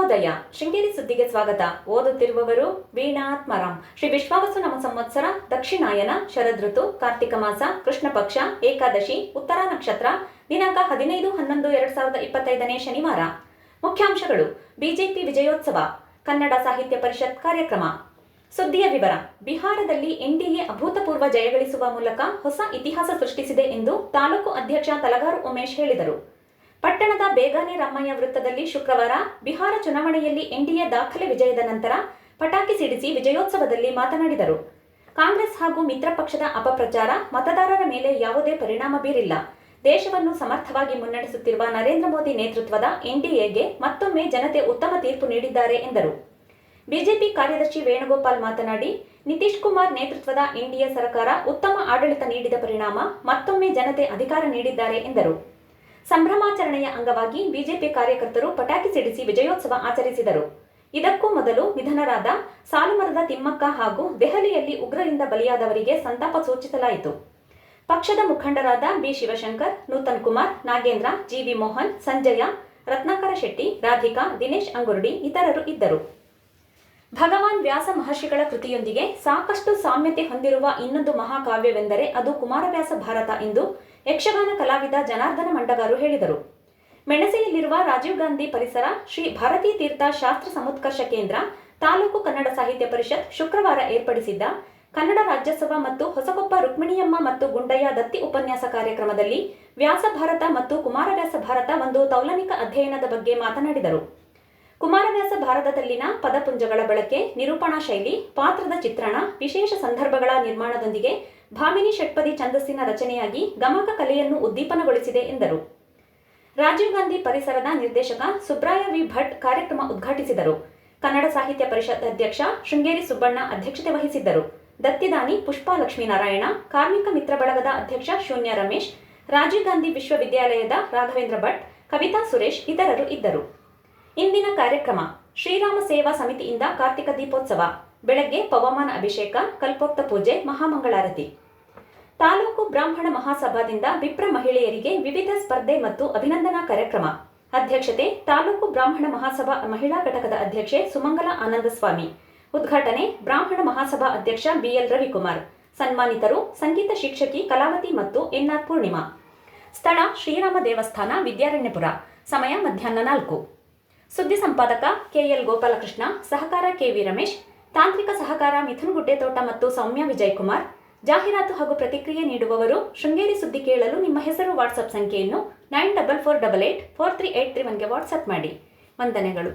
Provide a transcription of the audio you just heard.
ಶುಭೋದಯ. ಶೃಂಗೇರಿ ಸುದ್ದಿಗೆ ಸ್ವಾಗತ. ಓದುತ್ತಿರುವವರು ವೀಣಾತ್ಮರಾಮ್. ಶ್ರೀ ವಿಶ್ವಾವಸು ನಾಮ ಸಂವತ್ಸರ, ದಕ್ಷಿಣಾಯನ, ಶರದೃತು, ಕಾರ್ತಿಕ ಮಾಸ, ಕೃಷ್ಣ ಪಕ್ಷ, ಏಕಾದಶಿ, ಉತ್ತರ ನಕ್ಷತ್ರ, ದಿನಾಂಕ 15/11/2025 ಶನಿವಾರ. ಮುಖ್ಯಾಂಶಗಳು: ಬಿಜೆಪಿ ವಿಜಯೋತ್ಸವ, ಕನ್ನಡ ಸಾಹಿತ್ಯ ಪರಿಷತ್ ಕಾರ್ಯಕ್ರಮ. ಸುದ್ದಿಯ ವಿವರ. ಬಿಹಾರದಲ್ಲಿ ಎನ್ಡಿಎ ಅಭೂತಪೂರ್ವ ಜಯಗಳಿಸುವ ಮೂಲಕ ಹೊಸ ಇತಿಹಾಸ ಸೃಷ್ಟಿಸಿದೆ ಎಂದು ತಾಲೂಕು ಅಧ್ಯಕ್ಷ ತಲಗಾರು ಉಮೇಶ್ ಹೇಳಿದರು. ಪಟ್ಟಣದ ಬೇಗಾನೆ ರಾಮಯ್ಯ ವೃತ್ತದಲ್ಲಿ ಶುಕ್ರವಾರ ಬಿಹಾರ ಚುನಾವಣೆಯಲ್ಲಿ ಎನ್ಡಿಎ ದಾಖಲೆ ವಿಜಯದ ನಂತರ ಪಟಾಕಿ ಸಿಡಿಸಿ ವಿಜಯೋತ್ಸವದಲ್ಲಿ ಮಾತನಾಡಿದರು. ಕಾಂಗ್ರೆಸ್ ಹಾಗೂ ಮಿತ್ರ ಪಕ್ಷದ ಅಪಪ್ರಚಾರ ಮತದಾರರ ಮೇಲೆ ಯಾವುದೇ ಪರಿಣಾಮ ಬೀರಿಲ್ಲ. ದೇಶವನ್ನು ಸಮರ್ಥವಾಗಿ ಮುನ್ನಡೆಸುತ್ತಿರುವ ನರೇಂದ್ರ ಮೋದಿ ನೇತೃತ್ವದ ಎನ್ಡಿಎಗೆ ಮತ್ತೊಮ್ಮೆ ಜನತೆ ಉತ್ತಮ ತೀರ್ಪು ನೀಡಿದ್ದಾರೆ ಎಂದರು. ಬಿಜೆಪಿ ಕಾರ್ಯದರ್ಶಿ ವೇಣುಗೋಪಾಲ್ ಮಾತನಾಡಿ, ನಿತೀಶ್ ಕುಮಾರ್ ನೇತೃತ್ವದ ಎನ್ಡಿಎ ಸರ್ಕಾರ ಉತ್ತಮ ಆಡಳಿತ ನೀಡಿದ ಪರಿಣಾಮ ಮತ್ತೊಮ್ಮೆ ಜನತೆ ಅಧಿಕಾರ ನೀಡಿದ್ದಾರೆ ಎಂದರು. ಸಂಭ್ರಮಾಚರಣೆಯ ಅಂಗವಾಗಿ ಬಿಜೆಪಿ ಕಾರ್ಯಕರ್ತರು ಪಟಾಕಿ ಸಿಡಿಸಿ ವಿಜಯೋತ್ಸವ ಆಚರಿಸಿದರು. ಇದಕ್ಕೂ ಮೊದಲು ನಿಧನರಾದ ಸಾಲುಮರದ ತಿಮ್ಮಕ್ಕ ಹಾಗೂ ದೆಹಲಿಯಲ್ಲಿ ಉಗ್ರರಿಂದ ಬಲಿಯಾದವರಿಗೆ ಸಂತಾಪ ಸೂಚಿಸಲಾಯಿತು. ಪಕ್ಷದ ಮುಖಂಡರಾದ ಬಿ ಶಿವಶಂಕರ್, ನೂತನ್ ಕುಮಾರ್, ನಾಗೇಂದ್ರ, ಜಿವಿ ಮೋಹನ್, ಸಂಜಯ, ರತ್ನಾಕರ ಶೆಟ್ಟಿ, ರಾಧಿಕಾ, ದಿನೇಶ್ ಅಂಗುರ್ಡಿ ಇತರರು ಇದ್ದರು. ಭಗವಾನ್ ವ್ಯಾಸ ಮಹರ್ಷಿಗಳ ಕೃತಿಯೊಂದಿಗೆ ಸಾಕಷ್ಟು ಸಾಮ್ಯತೆ ಹೊಂದಿರುವ ಇನ್ನೊಂದು ಮಹಾಕಾವ್ಯವೆಂದರೆ ಅದು ಕುಮಾರವ್ಯಾಸ ಭಾರತ ಎಂದು ಯಕ್ಷಗಾನ ಕಲಾವಿದ ಜನಾರ್ದನ ಮಂಡಗಾರು ಹೇಳಿದರು. ಮೆಣಸೆಯಲ್ಲಿರುವ ರಾಜೀವ್ ಗಾಂಧಿ ಪರಿಸರ ಶ್ರೀ ಭಾರತೀ ತೀರ್ಥ ಶಾಸ್ತ್ರ ಸಮುತ್ಕರ್ಷ ಕೇಂದ್ರ, ತಾಲೂಕು ಕನ್ನಡ ಸಾಹಿತ್ಯ ಪರಿಷತ್ ಶುಕ್ರವಾರ ಏರ್ಪಡಿಸಿದ್ದ ಕನ್ನಡ ರಾಜ್ಯೋತ್ಸವ ಮತ್ತು ಹೊಸಕೊಪ್ಪ ರುಕ್ಮಿಣಿಯಮ್ಮ ಮತ್ತು ಗುಂಡಯ್ಯ ದತ್ತಿ ಉಪನ್ಯಾಸ ಕಾರ್ಯಕ್ರಮದಲ್ಲಿ ವ್ಯಾಸ ಭಾರತ ಮತ್ತು ಕುಮಾರವ್ಯಾಸ ಭಾರತ ಒಂದು ತೌಲನಿಕ ಅಧ್ಯಯನದ ಬಗ್ಗೆ ಮಾತನಾಡಿದರು. ಕುಮಾರವ್ಯಾಸ ಭಾರತದಲ್ಲಿನ ಪದಪುಂಜಗಳ ಬಳಕೆ, ನಿರೂಪಣಾ ಶೈಲಿ, ಪಾತ್ರದ ಚಿತ್ರಣ, ವಿಶೇಷ ಸಂದರ್ಭಗಳ ನಿರ್ಮಾಣದೊಂದಿಗೆ ಭಾಮಿನಿ ಷಟ್ಪದಿ ಛಂದಸ್ಸಿನ ರಚನೆಯಾಗಿ ಗಮಕ ಕಲೆಯನ್ನು ಉದ್ದೀಪನಗೊಳಿಸಿದೆ ಎಂದರು. ರಾಜೀವ್ ಗಾಂಧಿ ಪರಿಸರದ ನಿರ್ದೇಶಕ ಸುಬ್ರಾಯ ವಿ ಭಟ್ ಕಾರ್ಯಕ್ರಮ ಉದ್ಘಾಟಿಸಿದರು. ಕನ್ನಡ ಸಾಹಿತ್ಯ ಪರಿಷತ್ ಅಧ್ಯಕ್ಷ ಶೃಂಗೇರಿ ಸುಬ್ಬಣ್ಣ ಅಧ್ಯಕ್ಷತೆ ವಹಿಸಿದ್ದರು. ದತ್ತಿದಾನಿ ಪುಷ್ಪಾ ಲಕ್ಷ್ಮೀನಾರಾಯಣ, ಕಾರ್ಮಿಕ ಮಿತ್ರ ಬಳಗದ ಅಧ್ಯಕ್ಷ ಶೂನ್ಯ ರಮೇಶ್, ರಾಜೀವ್ ಗಾಂಧಿ ವಿಶ್ವವಿದ್ಯಾಲಯದ ರಾಘವೇಂದ್ರ ಭಟ್, ಕವಿತಾ ಸುರೇಶ್ ಇತರರು ಇದ್ದರು. ಇಂದಿನ ಕಾರ್ಯಕ್ರಮ: ಶ್ರೀರಾಮ ಸೇವಾ ಸಮಿತಿಯಿಂದ ಕಾರ್ತಿಕ ದೀಪೋತ್ಸವ, ಬೆಳಗ್ಗೆ ಪವಮಾನ ಅಭಿಷೇಕ, ಕಲ್ಪೋಕ್ತ ಪೂಜೆ, ಮಹಾಮಂಗಳಾರತಿ. ತಾಲೂಕು ಬ್ರಾಹ್ಮಣ ಮಹಾಸಭಾದಿಂದ ವಿಪ್ರ ಮಹಿಳೆಯರಿಗೆ ವಿವಿಧ ಸ್ಪರ್ಧೆ ಮತ್ತು ಅಭಿನಂದನಾ ಕಾರ್ಯಕ್ರಮ. ಅಧ್ಯಕ್ಷತೆ ತಾಲೂಕು ಬ್ರಾಹ್ಮಣ ಮಹಾಸಭಾ ಮಹಿಳಾ ಘಟಕದ ಅಧ್ಯಕ್ಷೆ ಸುಮಂಗಲ ಆನಂದಸ್ವಾಮಿ. ಉದ್ಘಾಟನೆ ಬ್ರಾಹ್ಮಣ ಮಹಾಸಭಾ ಅಧ್ಯಕ್ಷ ಬಿಎಲ್ ರವಿಕುಮಾರ್. ಸನ್ಮಾನಿತರು ಸಂಗೀತ ಶಿಕ್ಷಕಿ ಕಲಾವತಿ ಮತ್ತು ಎನ್ಆರ್ ಪೂರ್ಣಿಮಾ. ಸ್ಥಳ ಶ್ರೀರಾಮ ದೇವಸ್ಥಾನ, ವಿದ್ಯಾರಣ್ಯಪುರ. ಸಮಯ ಮಧ್ಯಾಹ್ನ 4. ಸುದ್ದಿ ಸಂಪಾದಕ ಕೆಎಲ್ ಗೋಪಾಲಕೃಷ್ಣ, ಸಹಕಾರ ಕೆವಿ ರಮೇಶ್, ತಾಂತ್ರಿಕ ಸಹಕಾರ ಮಿಥುನ್ ಗುಡ್ಡೆತೋಟ ಮತ್ತು ಸೌಮ್ಯ ವಿಜಯಕುಮಾರ್. ಜಾಹೀರಾತು ಹಾಗೂ ಪ್ರತಿಕ್ರಿಯೆ ನೀಡುವವರು. ಶೃಂಗೇರಿ ಸುದ್ದಿ ಕೇಳಲು ನಿಮ್ಮ ಹೆಸರು, ವಾಟ್ಸ್ಆಪ್ ಸಂಖ್ಯೆಯನ್ನು 9448843831ಗೆ ವಾಟ್ಸ್ಆಪ್ ಮಾಡಿ. ವಂದನೆಗಳು.